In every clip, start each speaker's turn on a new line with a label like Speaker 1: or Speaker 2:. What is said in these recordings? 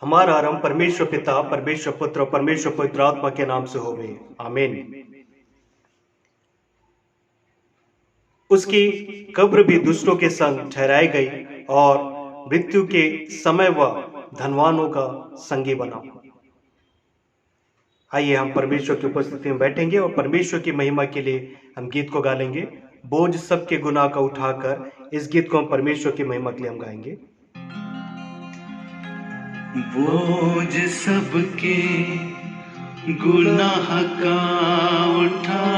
Speaker 1: हमारा आरंभ परमेश्वर पिता, परमेश्वर पुत्र और परमेश्वर पवित्र आत्मा के नाम से होवे। आमीन। उसकी कब्र भी दुष्टों के संग ठहराई गई और मृत्यु के समय वह धनवानों का संगी बना। आइए हम परमेश्वर की उपस्थिति में बैठेंगे और परमेश्वर की महिमा के लिए हम गीत को गा लेंगे। बोझ सबके गुनाह का उठाकर इस गीत को हम परमेश्वर की महिमा के लिए हम गाएंगे।
Speaker 2: बोझ सबके गुनाह का उठाकर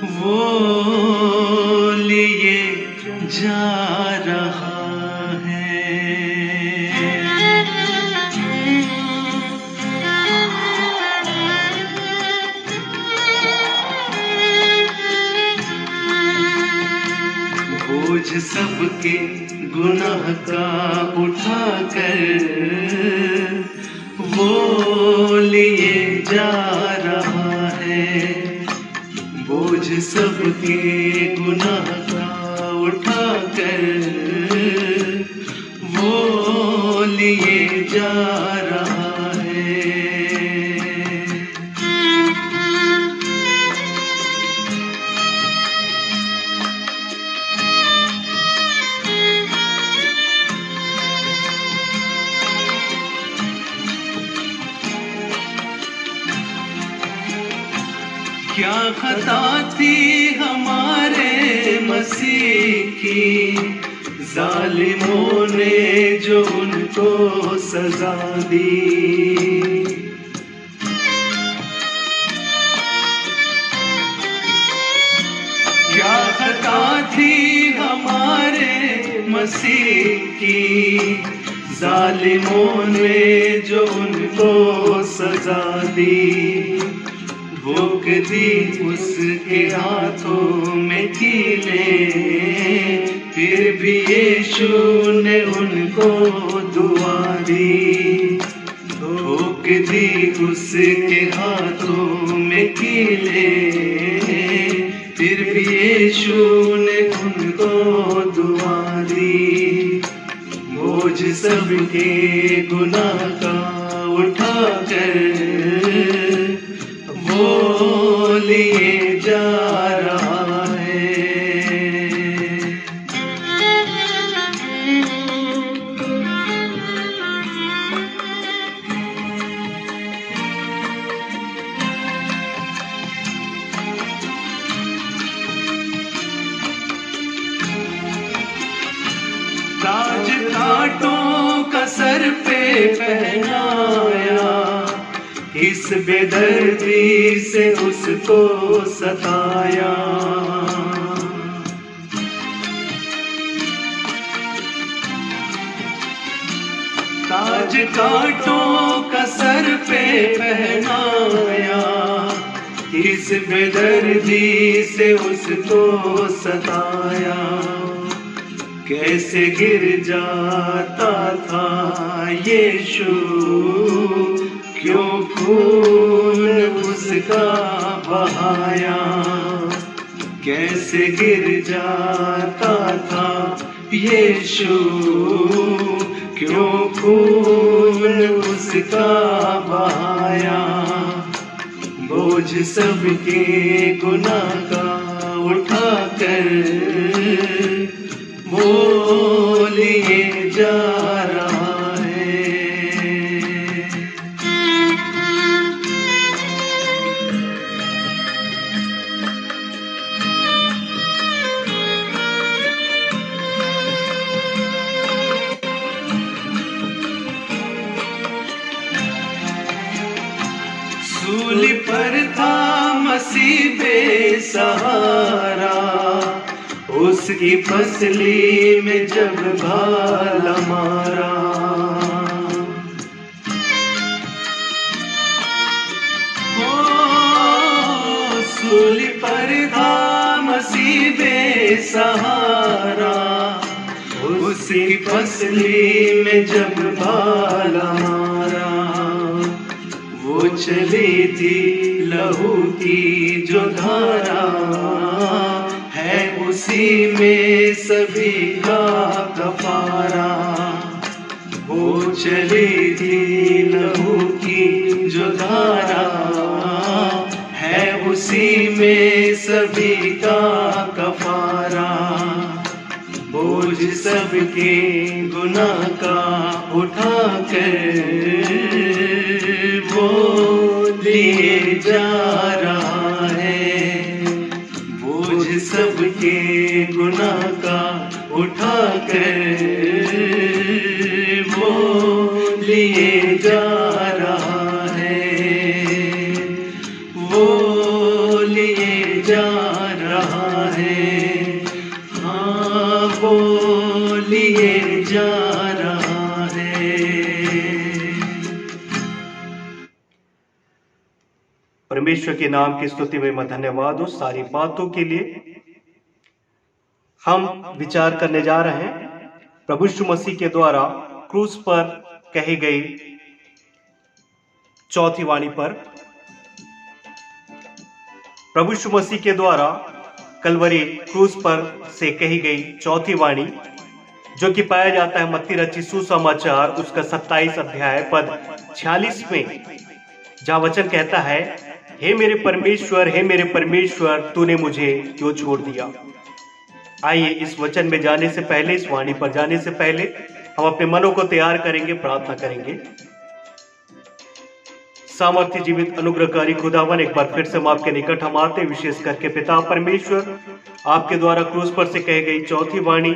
Speaker 2: वो लिए जा रहा है। बोझ सबके गुनाह का उठाकर वो लिए जा रहा है। बोझ सबके गुनाह का उठाकर वो लिए जा रहा है। क्या खता थी हमारे मसीह की, जालिमों ने जो उनको सजा दी। क्या खता थी हमारे मसीह की, जालिमों ने जो उनको सजा दी। भोग दी उसके हाथों में कीलें, फिर भी यीशु ने उनको दुआ दी। भोग दी उसके हाथों में कीलें, फिर भी यीशु ने उनको दुआ दी। बोझ सबके गुनाह का उठाकर वो लिए जा रहा है। ताज कांटों का सर पे पहनाया, इस बेदर्दी से उसको सताया। ताज कांटों का सर पे पहनाया, इस बेदर्दी से उसको सताया। कैसे गिर जाता था यीशु, क्यों खून उसका बहाया। कैसे गिर जाता था यीशु, क्यों खून उसका बहाया। बोझ सबके गुनाह का उठाकर वो लिए जा रहा है। सूली पर था मसीह बेसहारा, उसकी पसली में जब भाला मारा। ओ सूली पर था मसीह बेसहारा, उसकी पसली में जब भाला मारा। वो चली थी लहू की जो धारा, है उसी में सभी का कफारा। वो चली थी लहू की जो धारा, है उसी में सभी का कफारा। बोझ सबके गुनाह का उठा कर वो लिए जा रहा है। बोझ सबके गुनाह का उठा कर वो लिए जा रहा है। वो लिए जा रहा है। हाँ, वो लिए जा रहा है।
Speaker 1: परमेश्वर के नाम की स्तुति में मैं धन्यवाद हूं सारी बातों के लिए। हम विचार करने जा रहे हैं प्रभु यीशु मसीह के द्वारा क्रूस पर कही गई चौथी वाणी पर। प्रभु यीशु मसीह के द्वारा कलवरी क्रूस पर से कही गई चौथी वाणी, जो कि पाया जाता है मत्ती रचित सुसमाचार उसका 27 अध्याय पद 46 में, जहां वचन कहता है, हे मेरे परमेश्वर, तूने मुझे क्यों छोड़ दिया। आइए इस वचन में जाने से पहले, इस वाणी पर जाने से पहले हम अपने मनों को तैयार करेंगे, प्रार्थना करेंगे। सामर्थ्य जीवित अनुग्रहकारी खुदावन, एक बार फिर से हम आपके निकट हम आते, विशेष करके पिता परमेश्वर, आपके द्वारा क्रूस पर से कही गई चौथी वाणी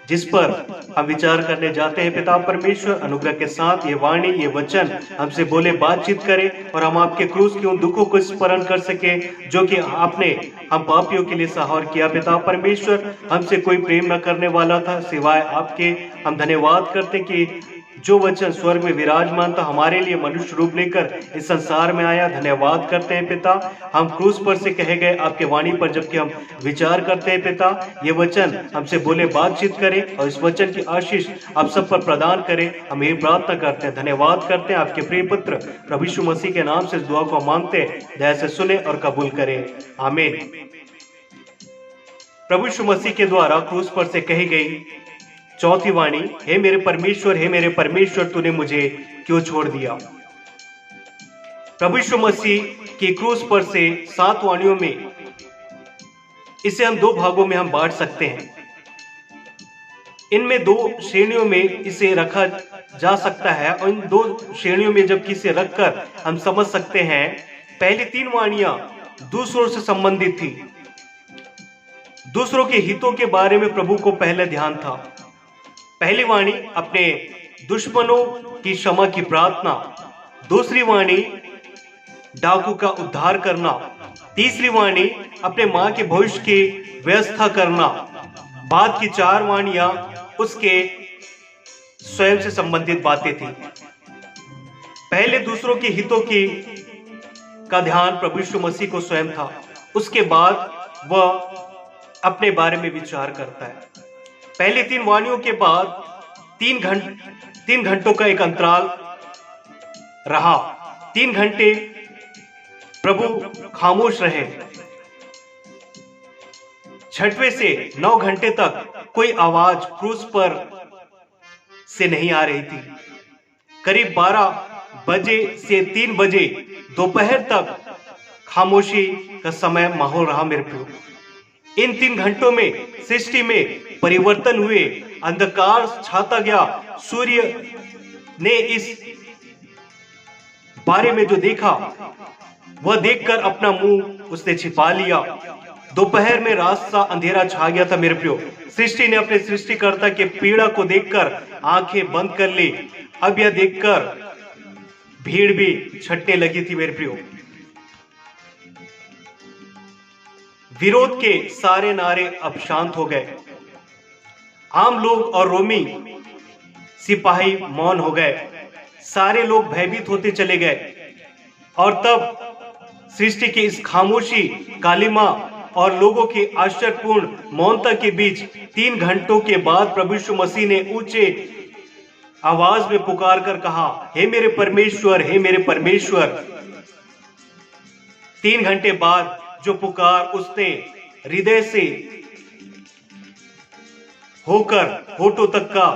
Speaker 1: जिस पर हम विचार करने जाते हैं। पिता परमेश्वर, अनुग्रह के साथ ये वाणी, ये वचन हमसे बोले, बातचीत करे और हम आपके क्रूस के उन दुखों को स्मरण कर सके जो कि आपने हम पापियों के लिए सहार किया। पिता परमेश्वर, हमसे कोई प्रेम न करने वाला था सिवाय आपके। हम धन्यवाद करते कि जो वचन स्वर्ग में विराजमान था हमारे लिए मनुष्य रूप लेकर इस संसार में आया। धन्यवाद करते हैं पिता, हम क्रूस पर से कहे गए आपके वाणी पर जबकि हम विचार करते हैं पिता, ये वचन हमसे बोले, बातचीत करें और इस वचन की आशीष आप सब पर प्रदान करें। हम यही प्रार्थना करते हैं, धन्यवाद करते हैं। आपके प्रिय पुत्र प्रभु यीशु मसीह के नाम से इस दुआ को मांगते हैं, दया से सुने और कबूल करें, आमीन। प्रभु यीशु मसीह के द्वारा क्रूस पर से कही गई चौथी वाणी, हे मेरे परमेश्वर, तूने मुझे क्यों छोड़ दिया। प्रभु यीशु मसीह की क्रूस पर से 7 वाणियों में इसे हम 2 भागों में हम बांट सकते हैं। इनमें 2 श्रेणियों में इसे रखा जा सकता है और इन 2 श्रेणियों में जबकि इसे रखकर हम समझ सकते हैं। पहली 3 वाणियां दूसरों से संबंधित थी। दूसरों के हितों के बारे में प्रभु को पहले ध्यान था। पहली वाणी अपने दुश्मनों की क्षमा की प्रार्थना, दूसरी वाणी डाकू का उद्धार करना, तीसरी वाणी अपने मां के भविष्य की व्यवस्था करना। बाद की 4 वाणियां उसके स्वयं से संबंधित बातें थी। पहले दूसरों के हितों की का ध्यान प्रभु यीशु मसीह को स्वयं था। उसके बाद वह अपने बारे में विचार करता है। पहले 3 वाणियों के बाद 3 घंटों का एक अंतराल रहा। 3 घंटे प्रभु खामोश रहे। 6वें से 9 घंटे तक कोई आवाज क्रूस पर से नहीं आ रही थी। करीब 12 बजे से 3 बजे दोपहर तक खामोशी का समय माहौल रहा मेरे प्रियो। इन 3 घंटों में सृष्टि में परिवर्तन हुए, अंधकार छाता गया। सूर्य ने इस बारे में जो देखा वह देखकर अपना मुंह उसने छिपा लिया। दोपहर में रात सा अंधेरा छा गया था मेरे प्रियो। सृष्टि ने अपने सृष्टिकर्ता के पीड़ा को देखकर आंखें बंद कर ली। अब यह देखकर भीड़ भी छटने लगी थी मेरे प्रियो। विरोध के सारे नारे अब शांत हो गए। आम लोग और रोमी सिपाही मौन हो गए। सारे लोग भयभीत होते चले गए। और तब सृष्टि की इस खामोशी, कालिमा और लोगों की आश्चर्यपूर्ण मौनता के बीच 3 घंटों के बाद प्रभु यीशु मसीह ने ऊंचे आवाज में पुकार कर कहा, हे मेरे परमेश्वर। 3 घंटे बाद जो पुकार उसने हृदय से होकर होठों तक का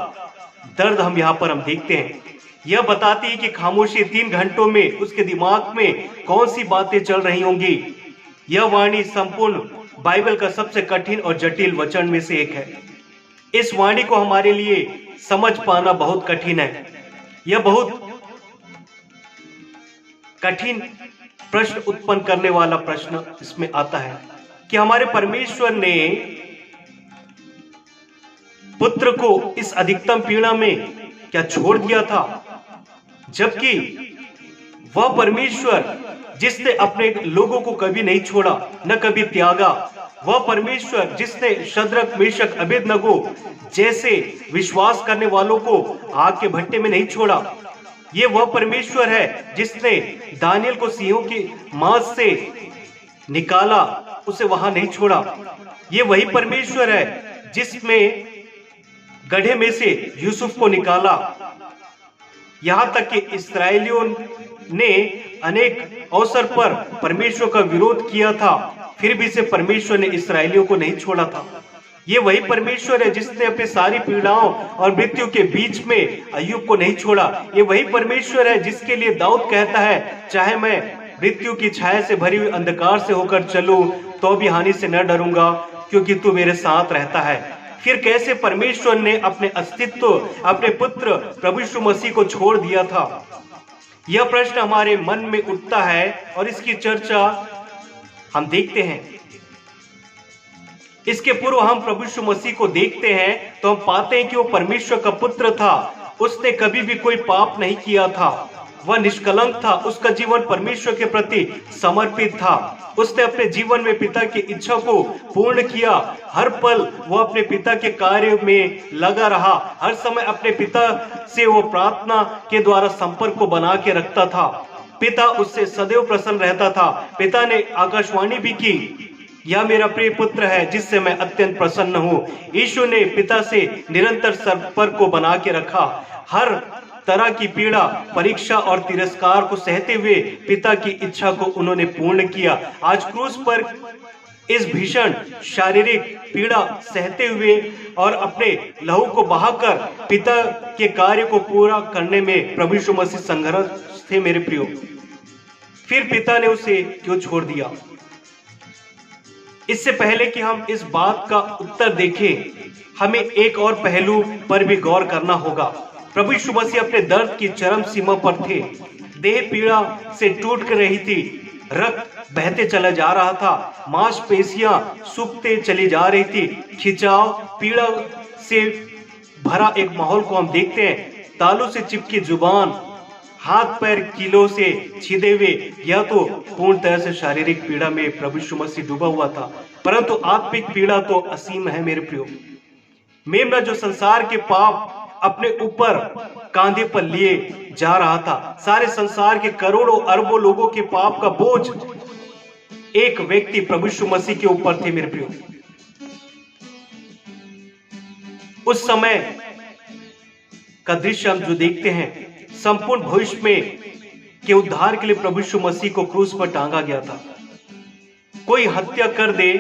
Speaker 1: दर्द हम यहाँ पर हम देखते हैं। यह बताती है कि खामोशी 3 घंटों में उसके दिमाग में कौन सी बातें चल रही होंगी। यह वाणी संपूर्ण बाइबल का सबसे कठिन और जटिल वचन में से एक है। इस वाणी को हमारे लिए समझ पाना बहुत कठिन है। यह बहुत कठिन प्रश्न उत्पन्न करने वाला प्रश्न इसमें आता है कि हमारे परमेश्वर ने पुत्र को इस अधिकतम पीड़ा में क्या छोड़ दिया था, जबकि वह परमेश्वर जिसने अपने लोगों को कभी नहीं छोड़ा, न कभी त्यागा, वह परमेश्वर जिसने शद्रक मेशक अबेदनगो जैसे विश्वास करने वालों को आग के भट्टे में नहीं छोड़ा। ये वह परमेश्वर है जिसने दानियल को सिंहों की मांस से निकाला, उसे वहां नहीं छोड़ा। ये वही परमेश्वर है जिसमें गड्ढे में से यूसुफ को निकाला। यहां तक कि इस्राएलियों ने अनेक अवसर पर परमेश्वर का विरोध किया था, फिर भी से परमेश्वर ने इस्राएलियों को नहीं छोड़ा था। ये वही परमेश्वर है जिसने अपनी सारी पीड़ाओं और मृत्यु के बीच में अय्यूब को नहीं छोड़ा। ये वही परमेश्वर है जिसके लिए दाऊद कहता है, चाहे मैं मृत्यु की छाया से भरी हुई अंधकार से होकर चलूं तो भी हानि से न डरूंगा, क्योंकि तू मेरे साथ रहता है। फिर कैसे परमेश्वर ने अपने अस्तित्व, अपने पुत्र प्रभु यीशु मसीह को छोड़ दिया था, यह प्रश्न हमारे मन में उठता है और इसकी चर्चा हम देखते हैं। इसके पूर्व हम प्रभु यीशु मसीह को देखते हैं तो हम पाते हैं कि वो परमेश्वर का पुत्र था। उसने कभी भी कोई पाप नहीं किया था, वह निष्कलंक था, उसका जीवन परमेश्वर के प्रति समर्पित था। उसने अपने जीवन में पिता की इच्छा को पूर्ण किया। हर पल वह अपने पिता के कार्य में लगा रहा। हर समय अपने पिता से वो प्रार्थना के द्वारा संपर्क को बना के रखता था। पिता उससे सदैव प्रसन्न रहता था। पिता ने आकाशवाणी भी की, यह मेरा प्रिय पुत्र है जिससे मैं अत्यंत प्रसन्न हूँ। यीशु ने पिता से निरंतर संपर्क को बना के रखा। हर तरह की पीड़ा, परीक्षा और तिरस्कार को सहते हुए पिता की इच्छा को उन्होंने पूर्ण किया। आज क्रूस पर इस भीषण शारीरिक पीड़ा सहते हुए और अपने लहू को बहाकर पिता के कार्य को पूरा करने में प्रभु यीशु मसीह संघर्ष थे मेरे प्रियो। फिर पिता ने उसे क्यों छोड़ दिया? इससे पहले कि हम इस बात का उत्तर देखें, हमें एक और पहलू पर भी गौर करना होगा। प्रभु यीशु मसीह अपने दर्द की चरम सीमा पर थे। देह पीड़ा से टूट कर रही थी, रक्त बहते चला जा रहा था, मांसपेशियां सूखते चली जा रही थी। खिंचाव, पीड़ा से भरा एक माहौल को हम देखते हैं। तालू से चिपकी जुबान, हाथ पैर कीलों से छिदे हुए, यह तो पूर्ण तरह से शारीरिक पीड़ा में प्रभु यीशु मसीह डूबा हुआ था। परंतु आत्मिक पीड़ा तो असीम है मेरे प्रियो। मेमना जो संसार के पाप अपने ऊपर कांधे पर लिए जा रहा था, सारे संसार के करोड़ों अरबों लोगों के पाप का बोझ एक व्यक्ति प्रभु यीशु मसीह के ऊपर थे मेरे प्रियो। उस समय का दृश्य हम जो देखते हैं, संपूर्ण भविष्य में के उद्धार के लिए प्रभु यीशु मसीह को क्रूस पर टांगा गया था। कोई हत्या कर दे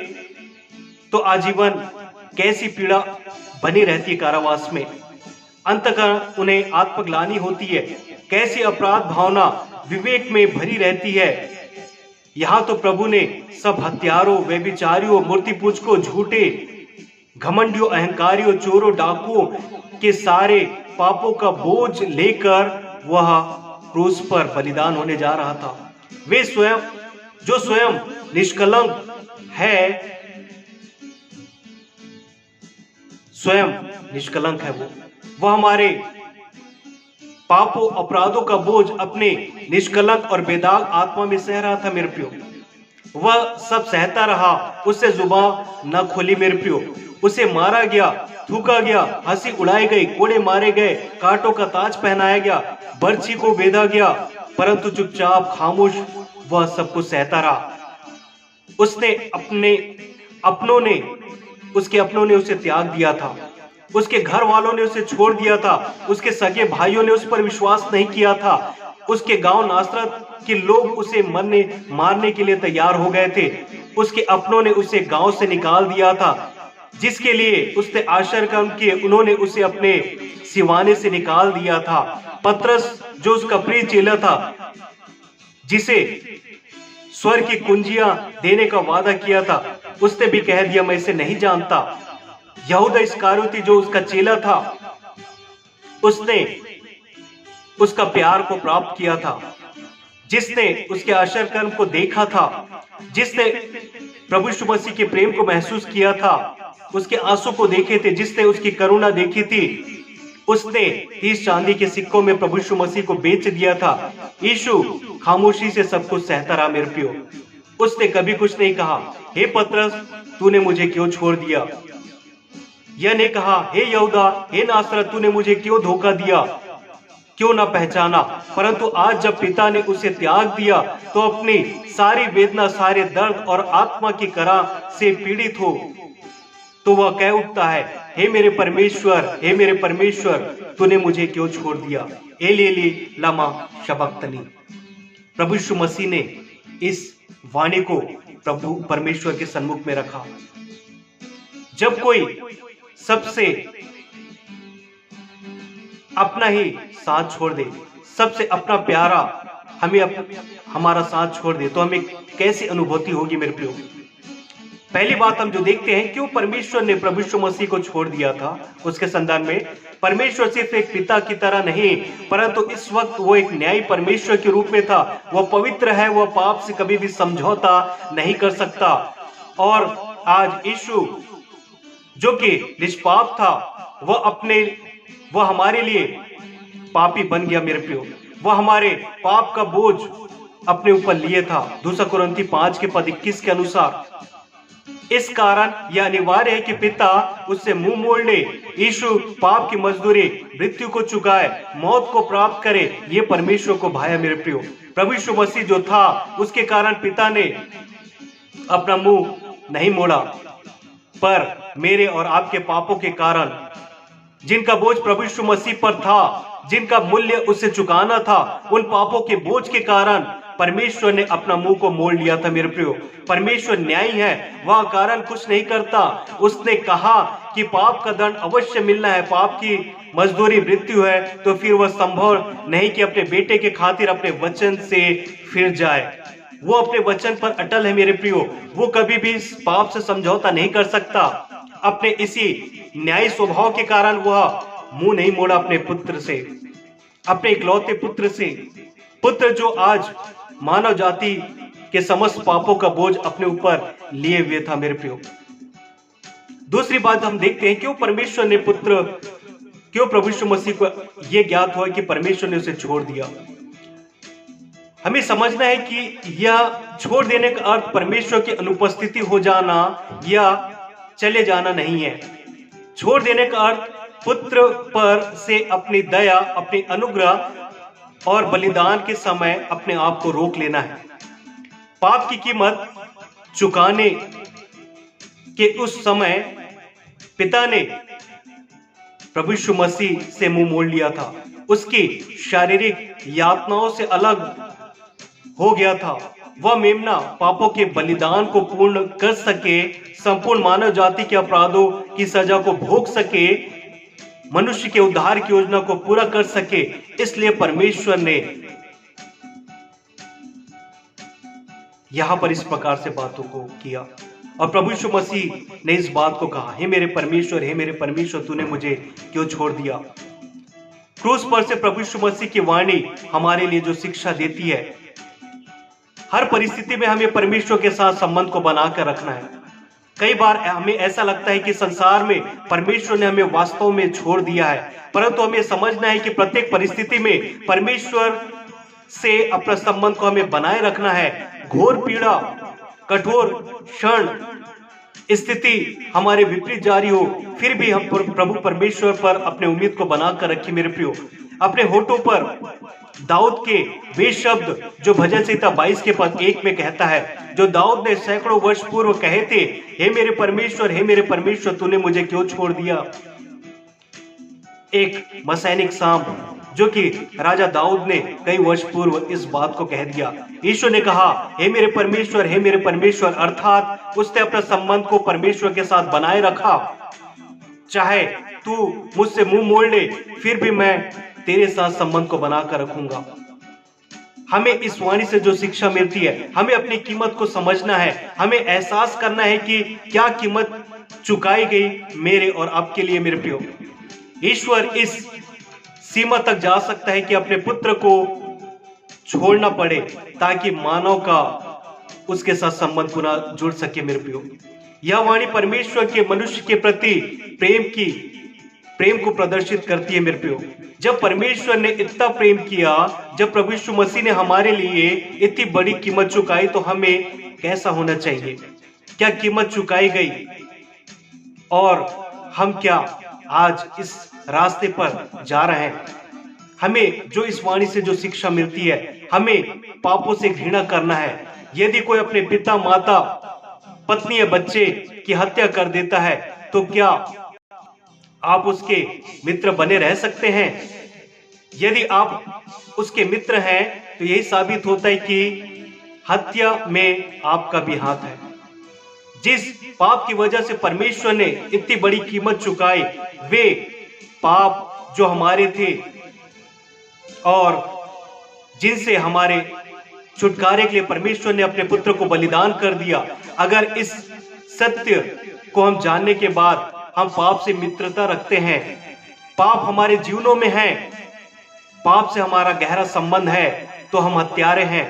Speaker 1: तो आजीवन कैसी पीड़ा बनी रहती है कारावास में, अंततः उन्हें आत्मग्लानि होती है। कैसी अपराध भावना विवेक में भरी रहती है। यहाँ तो प्रभु ने सब हत्यारों, व्यभिचारियों, मूर्ति पूजकों, झूठे घमंडियों, अहंकारियों, चोरों, डाकुओं के सारे पापों का बोझ लेकर वह क्रूस पर बलिदान होने जा रहा था। वे स्वयं जो स्वयं निष्कलंक है, स्वयं निष्कलंक है, वह हमारे पापों अपराधों का बोझ अपने निष्कलंक और बेदाग आत्मा में सह रहा था मेरे प्रियो। वह सब सहता रहा, उससे जुबान न खोली मेरे प्रियो। उसे मारा गया, थूका गया, हंसी उड़ाई गई, कोड़े मारे गए, कांटों का ताज पहनाया गया, बर्छी को बेधा गया, परंतु चुपचाप खामोश वह सब कुछ सहता रहा। उसके अपनों ने उसे त्याग दिया था। उसके घर वालों ने उसे छोड़ दिया था। उसके सगे भाइयों ने उस पर विश्वास नहीं किया था। उसके गांव नासरत के लोग उसे मारने के लिए तैयार हो गए थे। उसके अपनों ने उसे गांव से निकाल दिया था। जिसके लिए उसने आश्चर्य किए, उन्होंने उसे अपने सिवाने से निकाल दिया था। पतरस जो उसका प्रिय चेला था, जिसे स्वर्ग की कुंजियां देने का वादा किया था, उसने भी कह दिया मैं इसे नहीं जानता। यहूदा इस्करियोती जो उसका चेला था, उसने उसका प्यार को प्राप्त किया था, जिसने उसके आश्चर्य कर्म को देखा था, जिसने प्रभु यीशु मसीह के प्रेम को महसूस किया था, उसके आंसू को देखे थे, जिसने उसकी करुणा देखी थी, उसने 30 चांदी के सिक्कों में प्रभु यीशु मसीह को बेच दिया था। यीशु खामोशी से सब कुछ सहता रहा मेरे प्रियो। उसने कभी कुछ नहीं कहा, हे पतरस तूने मुझे क्यों छोड़ दिया। यह नहीं कहा, हे यहूदा, हे नासरत तूने मुझे क्यों धोखा दिया, क्यों ना पहचाना। परंतु आज जब पिता ने उसे त्याग दिया तो अपनी सारी वेदना, सारे दर्द और आत्मा की कराह से पीड़ित हो तो वह कह उठता है, हे मेरे परमेश्वर, हे मेरे परमेश्वर तूने मुझे क्यों छोड़ दिया। एली एली लमा शबक्तनी। प्रभु यीशु मसीह ने इस वाणी को प्रभु परमेश्वर के सन्मुख में रखा। जब कोई सबसे अपना ही साथ छोड़ दे, सबसे अपना प्यारा हमारा साथ छोड़ दे, तो हमें कैसी अनुभूति होगी मेरे प्रियो। पहली बात हम जो देखते हैं, क्यों परमेश्वर ने प्रभु यीशु मसीह को छोड़ दिया था। उसके संदर्भ में परमेश्वर सिर्फ एक पिता की तरह नहीं, परंतु इस वक्त वो एक न्यायी परमेश्वर के रूप में था। वह पवित्र है, वह पाप से कभी भी समझौता नहीं कर सकता। और आज यीशु जो कि निष्पाप था, वह हमारे लिए पापी बन गया मेरे प्रियो। वह हमारे पाप का बोझ अपने ऊपर लिए था। 2 कुरिन्थी 5 के पद 21 के अनुसार इस कारण यह अनिवार्य है कि पिता उससे मुंह मोड़ ले। यीशु पाप की मजदूरी मृत्यु को चुकाए, मौत को प्राप्त करे, ये परमेश्वर को भाया मेरे प्रियो। प्रभु यीशु मसीह जो था, उसके कारण पिता ने अपना मुंह नहीं मोड़ा, पर मेरे और आपके पापों के कारण, जिनका बोझ प्रभु यीशु मसीह पर था, जिनका मूल्य उसे चुकाना था, उन पापों के बोझ के कारण परमेश्वर ने अपना मुंह को मोड़ लिया था मेरे प्रियो। परमेश्वर न्यायी है, वह कारण कुछ नहीं करता। उसने कहा कि पाप का दंड अवश्य मिलना है, पाप की मजदूरी मृत्यु है, तो फिर वह संभव नहीं कि अपने बेटे के खातिर अपने वचन से फिर जाए। वो अपने वचन पर अटल है मेरे प्रियो। वो कभी भी इस पाप से समझौता नहीं कर सकता। अपने इसी न्यायी स्वभाव के कारण वह मुंह नहीं मोड़ा अपने पुत्र से, अपने इकलौते पुत्र से, पुत्र जो आज मानव जाति के समस्त पापों का बोझ अपने ऊपर लिए हुए था मेरे प्रियो। दूसरी बात हम देखते हैं, क्यों परमेश्वर ने क्यों प्रभु यीशु मसीह को यह ज्ञात हुआ कि परमेश्वर ने उसे छोड़ दिया। हमें समझना है कि यह छोड़ देने का अर्थ परमेश्वर की अनुपस्थिति हो जाना या चले जाना नहीं है। छोड़ देने का अर्थ पुत्र पर से अपनी दया, अपनी अनुग्रह और बलिदान के समय अपने आप को रोक लेना है। पाप की कीमत चुकाने के उस समय पिता ने प्रभु यीशु मसीह से मुंह मोड़ लिया था। उसकी शारीरिक यातनाओं से अलग हो गया था। वह मेमना पापों के बलिदान को पूर्ण कर सके, संपूर्ण मानव जाति के अपराधों की सजा को भोग सके, मनुष्य के उद्धार की योजना को पूरा कर सके। इसलिए परमेश्वर ने यहां पर इस प्रकार से बातों को किया। और प्रभु यीशु मसीह ने इस बात को कहा, हे मेरे परमेश्वर, हे मेरे परमेश्वर तूने मुझे क्यों छोड़ दिया। क्रूस पर से प्रभु यीशु मसीह की वाणी हमारे लिए जो शिक्षा देती है, हर परिस्थिति में हमें परमेश्वर के साथ संबंध को बनाकर रखना है। कई बार हमें ऐसा लगता है कि संसार में परमेश्वर ने हमें वास्तव में छोड़ दिया है, परंतु हमें समझना है कि प्रत्येक परिस्थिति में परमेश्वर से अपना संबंध को हमें बनाए रखना है। घोर पीड़ा, कठोर क्षण, स्थिति हमारे विपरीत जारी हो, फिर भी हम प्रभु परमेश्वर पर अपने उम्मीद को बनाकर रखिए मेरे प्रियो। अपने होठों पर दाऊद के वे शब्द जो भजन संहिता 22 के पद 1 में कहता है, जो दाऊद ने सैकड़ों वर्ष पूर्व कहे थे, हे मेरे परमेश्वर, हे मेरे परमेश्वर तूने मुझे क्यों छोड़ दिया। एक मसैनिक साम जो कि राजा दाऊद ने कई वर्ष पूर्व इस बात को कह दिया। ईश्वर ने कहा, हे मेरे परमेश्वर, हे मेरे परमेश्वर, अर्थात उसने अपने संबंध को परमेश्वर के साथ बनाए रखा। चाहे तू मुझसे मुंह मोड़ ले, फिर भी मैं तेरे साथ संबंध को बनाकर रखूंगा। हमें इस वाणी से जो शिक्षा मिलती है, हमें अपनी कीमत को समझना है, हमें एहसास करना है कि क्या कीमत चुकाई गई मेरे और आपके लिए। मेरे प्रियो, ईश्वर इस सीमा तक जा सकता है कि अपने पुत्र को छोड़ना पड़े ताकि मानव का उसके साथ संबंध पुनः जुड़ सके। मेरे प्रियो, यह वाणी परमेश्वर के मनुष्य के प्रति प्रेम को प्रदर्शित करती है। मेरे प्रियो, जब परमेश्वर ने इतना प्रेम किया, जब प्रभु यीशु मसीह ने हमारे लिए इतनी बड़ी कीमत चुकाई, तो हमें कैसा होना चाहिए? क्या कीमत चुकाई गई? और हम क्या आज इस रास्ते पर जा रहे हैं? हमें जो इस वाणी से जो शिक्षा मिलती है, हमें पापों से घृणा करना है। यदि कोई अपने पिता, माता, पत्नी या बच्चे की हत्या कर देता है, तो क्या आप उसके मित्र बने रह सकते हैं? यदि आप उसके मित्र हैं, तो यही साबित होता है कि हत्या में आपका भी हाथ है। जिस पाप की वजह से परमेश्वर ने इतनी बड़ी कीमत चुकाई, वे पाप जो हमारे थे और जिनसे हमारे छुटकारे के लिए परमेश्वर ने अपने पुत्र को बलिदान कर दिया, अगर इस सत्य को हम जानने के बाद हम पाप से मित्रता रखते हैं, पाप हमारे जीवनों में है, पाप से हमारा गहरा संबंध है, तो हम हत्यारे हैं,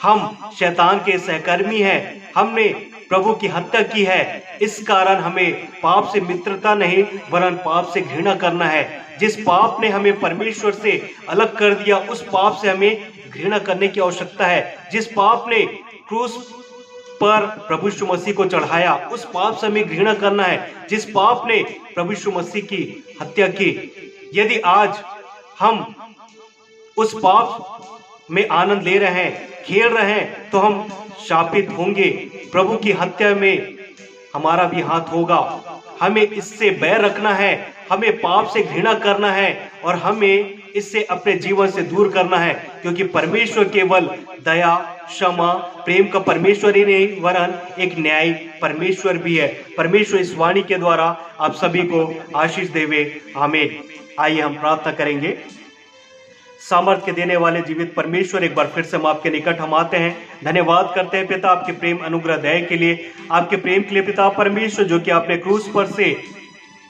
Speaker 1: हम शैतान के सहकर्मी हैं, हमने प्रभु की हत्या की है। इस कारण हमें पाप से मित्रता नहीं वरन पाप से घृणा करना है। जिस पाप ने हमें परमेश्वर से अलग कर दिया, उस पाप से हमें घृणा करने की आवश्यकता है। जिस पाप ने क्रूस पर प्रभु यीशु मसीह को चढ़ाया, उस पाप से हमें घृणा करना है। जिस पाप ने प्रभु यीशु मसीह की हत्या की, यदि आज हम उस पाप में आनंद ले रहे हैं, खेल रहे हैं, तो हम शापित होंगे। प्रभु की हत्या में हमारा भी हाथ होगा। हमें इससे बैर रखना है, हमें पाप से घृणा करना है और हमें इससे अपने जीवन से दूर करना है, क्योंकि परमेश्वर केवल दया, क्षमा, प्रेम का परमेश्वर ही नहीं वरन एक न्यायी परमेश्वर भी है। परमेश्वर इस वाणी के द्वारा आप सभी को आशीष देवे। आमीन। आइए हम प्रार्थना करेंगे। सामर्थ्य देने वाले जीवित परमेश्वर, एक बार फिर से हम आपके निकट हम आते हैं। धन्यवाद करते हैं पिता आपके प्रेम, अनुग्रह, दया के लिए, आपके प्रेम के लिए पिता परमेश्वर, जो कि आपने क्रूस पर से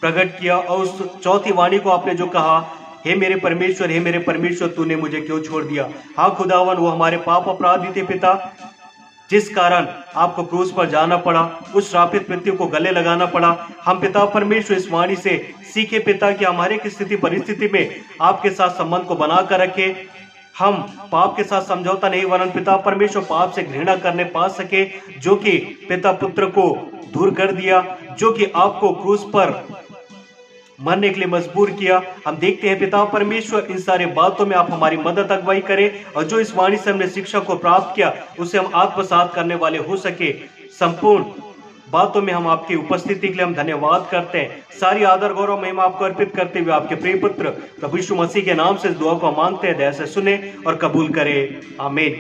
Speaker 1: प्रकट किया और उस चौथी वाणी को आपने जो कहा, हे मेरे परमेश्वर, हे मेरे परमेश्वर, तूने मुझे क्यों छोड़ दिया। हाँ खुदावन, वो हमारे पाप अपराधी थे पिता, जिस कारण आपको क्रूस पर जाना पड़ा, उस श्रापित मृत्यु को गले लगाना पड़ा। हम पिता परमेश्वर इस वाणी से सीखे पिता कि हमारे की स्थिति परिस्थिति में आपके साथ संबंध को बनाकर रखे। हम पाप के साथ समझौता नहीं वरन पिता परमेश्वर पाप से घृणा करने पा सके, जो कि पिता पुत्र को दूर कर दिया, जो कि आपको क्रूस पर मरने के लिए मजबूर किया। हम देखते हैं पिता परमेश्वर, इन सारे बातों में आप हमारी मदद अगुवाई करें और जो इस वाणी से हमने शिक्षा को प्राप्त किया उसे हम आत्मसात करने वाले हो सके। संपूर्ण बातों में हम आपकी उपस्थिति के लिए हम धन्यवाद करते हैं। सारी आदर गौरव महिमा आपको अर्पित करते हुए आपके प्रिय पुत्र प्रभु यीशु मसीह के नाम से इस दुआ को मांगते हैं। दया से सुने और कबूल करे। आमीन।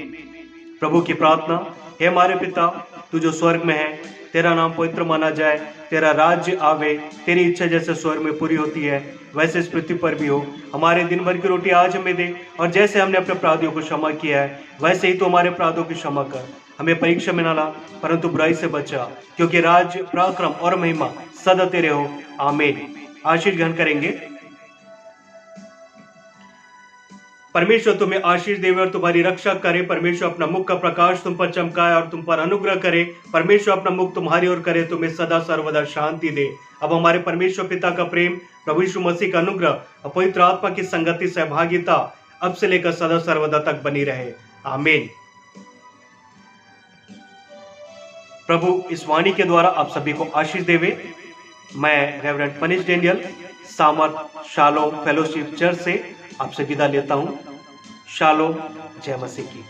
Speaker 1: प्रभु की प्रार्थना। हे हमारे पिता, तू जो स्वर्ग में है, तेरा नाम पवित्र माना जाए, तेरा राज्य आवे, तेरी इच्छा जैसे स्वर्ग में पूरी होती है वैसे इस पृथ्वी पर भी हो। हमारे दिन भर की रोटी आज हमें दे, और जैसे हमने अपने अपराधियों को क्षमा किया है वैसे ही तो हमारे अपराधों की क्षमा कर। हमें परीक्षा में न ला परंतु बुराई से बचा, क्योंकि राज्य, पराक्रम और महिमा सदा तेरे हो। आमीन। आशीष ग्रहण करेंगे। परमेश्वर तुम्हें आशीष देवे और तुम्हारी रक्षा करे। परमेश्वर अपना मुख का प्रकाश तुम पर चमकाए और तुम पर अनुग्रह करे। परमेश्वर अपना मुख तुम्हारी ओर करे, तुम्हें सदा सर्वदा शांति दे। अब हमारे परमेश्वर पिता का प्रेम, प्रभु यीशु मसीह का अनुग्रह और पवित्र आत्मा की संगति, सहभागिता अब से लेकर सदा सर्वदा तक बनी रहे। आमीन। प्रभु इस वाणी के द्वारा आप सभी को आशीष देवे। मैं रेवरेंड मनीष डेनियल, सामर्थ शालोम फेलोशिप चर्च से आपसे विदा लेता हूं। शालोम। जय मसीह की।